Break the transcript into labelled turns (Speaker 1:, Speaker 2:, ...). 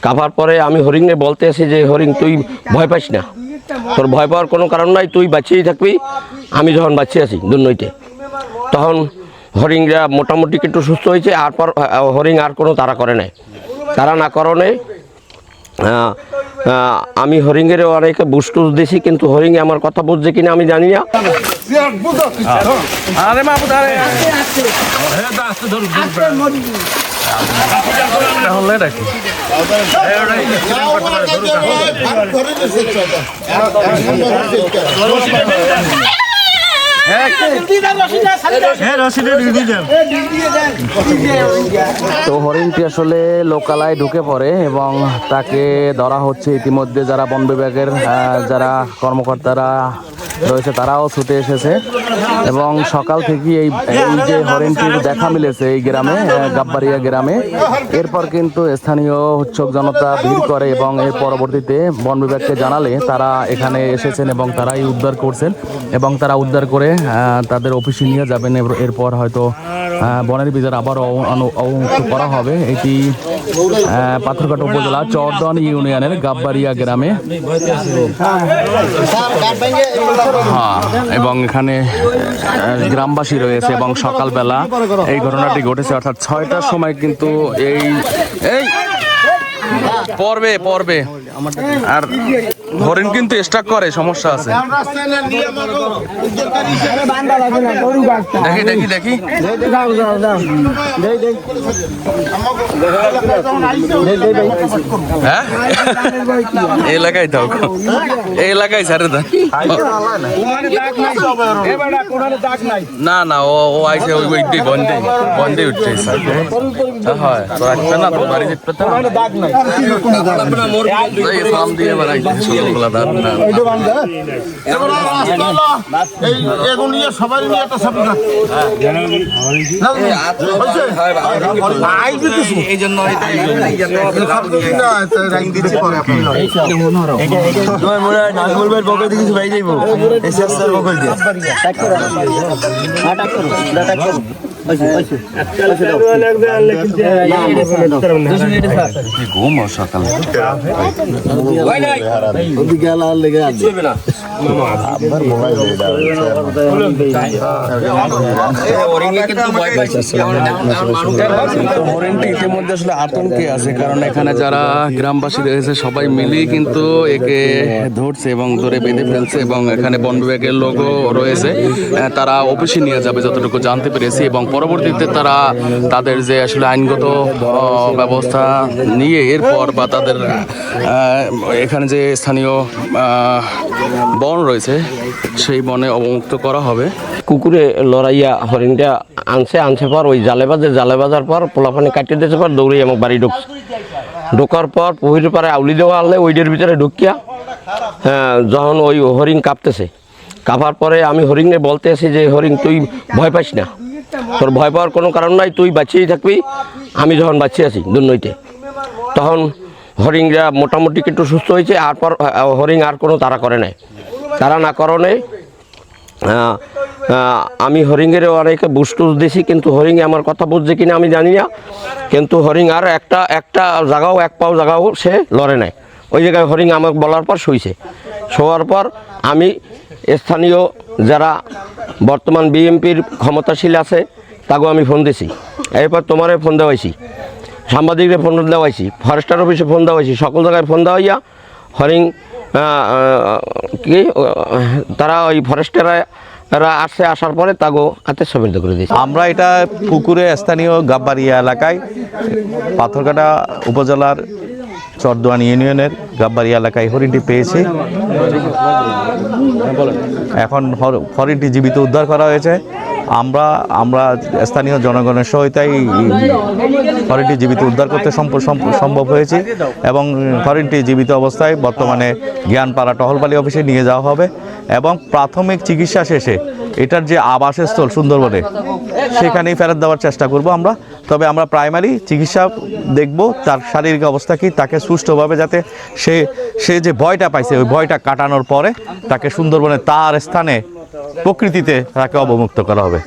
Speaker 1: Cover পরে আমি হরিণে বলতে আসি যে হরিণ তুই ভয় পাইস না, তোর ভয় পাওয়ার কোনো কারণ নাই, তুই বাঁচিয়েই থাকবি, আমি যখন বাঁচিয়ে আছি দুর্নইতে। তখন হরিণরা মোটামুটি একটু সুস্থ হয়েছে। আর পর হরিণ আর কোনো তাড়া করে নাই। তারা না করণে আমি হরিণের অনেকে বুস্টুস দিছি, কিন্তু হরিণ আমার কথা বুঝছে কিনা আমি জানি না।
Speaker 2: তো হরিণটি আসলে লোকালয়ে ঢুকে পড়ে এবং তাকে ধরা হচ্ছে। ইতিমধ্যে যারা বন বিভাগের যারা কর্মকর্তারা রয়েছে তারাও ছুটে এসেছে এবং সকাল থেকে এই যে হরিণটির দেখা মিলেছে এই গ্রামে, গাব্বারিয়া গ্রামে। এরপর কিন্তু স্থানীয় উৎসুক জনতা ভিড় করে এবং এর পরবর্তীতে বন বিভাগকে জানালে তারা এখানে এসেছেন এবং তারাই উদ্ধার করছেন এবং তারা উদ্ধার করে তাদের অফিসে নিয়ে যাবেন। এরপর হয়তো বনের বিচার আবার অবমুক্ত করা হবে। এটি পাথরঘাটা উপজেলা চরদন ইউনিয়নের গাব্বারিয়া গ্রামে। এবং এখানে গ্রামবাসী রয়েছে এবং সকালবেলা এই ঘটনাটি ঘটেছে, অর্থাৎ 6টার সময় কিন্তু এই পর্বে আর হরিণ কিন্তু স্ট্রাক করে, সমস্যা আছে। দেখি হ্যাঁ এলাকায় থাক, এই এলাকায় ছাড়ে না ও আইসে ওইটাই বন্ধে উঠছে। হয় না তো বাড়ি দিয়ে ঘুম সকাল হরিণটি ইতিমধ্যে আসলে আতঙ্কে আছে, কারণ এখানে যারা গ্রামবাসী রয়েছে সবাই মিলেই কিন্তু একে ধরছে এবং ধরে বেঁধে ফেলছে এবং এখানে বন বিভাগের লোকও রয়েছে। তারা অফিসে নিয়ে যাবে যতটুকু জানতে পেরেছি এবং পরবর্তীতে তারা তাদের যে আসলে আইনগত ব্যবস্থা নিয়ে এরপর বা তাদের এখানে যে স্থানীয় বন রয়েছে সেই বনে অবমুক্ত করা হবে।
Speaker 1: কুকুরে লড়াইয়া হরিণটা আনছে পর ওই জালে বাজার পর পোলাপানি কাটিয়ে দিয়েছে পর দৌড়ে আমার বাড়ি ঢোকার পর পুকুরের পারে আউলি দেওয়া আনলে ওইটার ভিতরে ঢুকিয়া যখন ওই হরিণ কাঁপার পরে আমি হরিণে বলতে আসি যে হরিণ তুই ভয় পাইস না, তোর ভয় পাওয়ার কোনো কারণ নাই, তুই বাঁচিয়েই থাকবি, আমি যখন বাঁচিয়ে আছি দুর্নইতে। তখন হরিণরা মোটামুটি একটু সুস্থ হয়েছে। আর পর হরিণ আর কোনো তাড়া করে নাই। তারা না করণে আমি হরিণের অনেকে বুস্টুস দিছি, কিন্তু হরিণ আমার কথা বুঝছে কিনা আমি জানি না। কিন্তু হরিণ আর একটা জায়গাও এক পাও জায়গাও সে লড়ে নাই। ওই জায়গায় হরিণ আমাকে বলার পর শোয়ার পর আমি স্থানীয় যারা বর্তমান বিএমপির ক্ষমতাশীল আছে তাকেও আমি ফোন দিছি। এরপর তোমারে ফোন দেওয়াইছি, সাংবাদিকদের ফোন দেওয়াইছি, ফরেস্টার অফিসে ফোন দেওয়াইছি, সকল জায়গায় ফোন দেওয়াইয়া হরিণ তারা ওই ফরেস্টাররা আসার পরে তাগো হাতে সবের করে দিয়েছে।
Speaker 3: আমরা এটা পুকুরে স্থানীয় গাব্বারিয়া এলাকায় পাথরঘাটা উপজেলার চরদোয়ান ইউনিয়নের গাব্বারিয়া এলাকায় হরিণটি পেয়েছি। এখন হরিণটি জীবিত উদ্ধার করা হয়েছে। আমরা স্থানীয় জনগণের সহায়তায় হরিণটি জীবিত উদ্ধার করতে সম্ভব হয়েছে এবং হরিণটি জীবিত অবস্থায় বর্তমানে জ্ঞানপাড়া টহলবালি অফিসে নিয়ে যাওয়া হবে এবং প্রাথমিক চিকিৎসা শেষে এটার যে আবাসস্থল সুন্দরবনে সেখানেই ফেরত দেওয়ার চেষ্টা করব আমরা। তবে আমরা প্রাইমারি চিকিৎসা দেখব তার শারীরিক অবস্থা কি, তাকে সুষ্ঠুভাবে যাতে সে যে ভয়টা পাইছে ওই ভয়টা কাটানোর পরে তাকে সুন্দরবনে তার স্থানে প্রকৃতিতে তাকে অবমুক্ত করা হবে।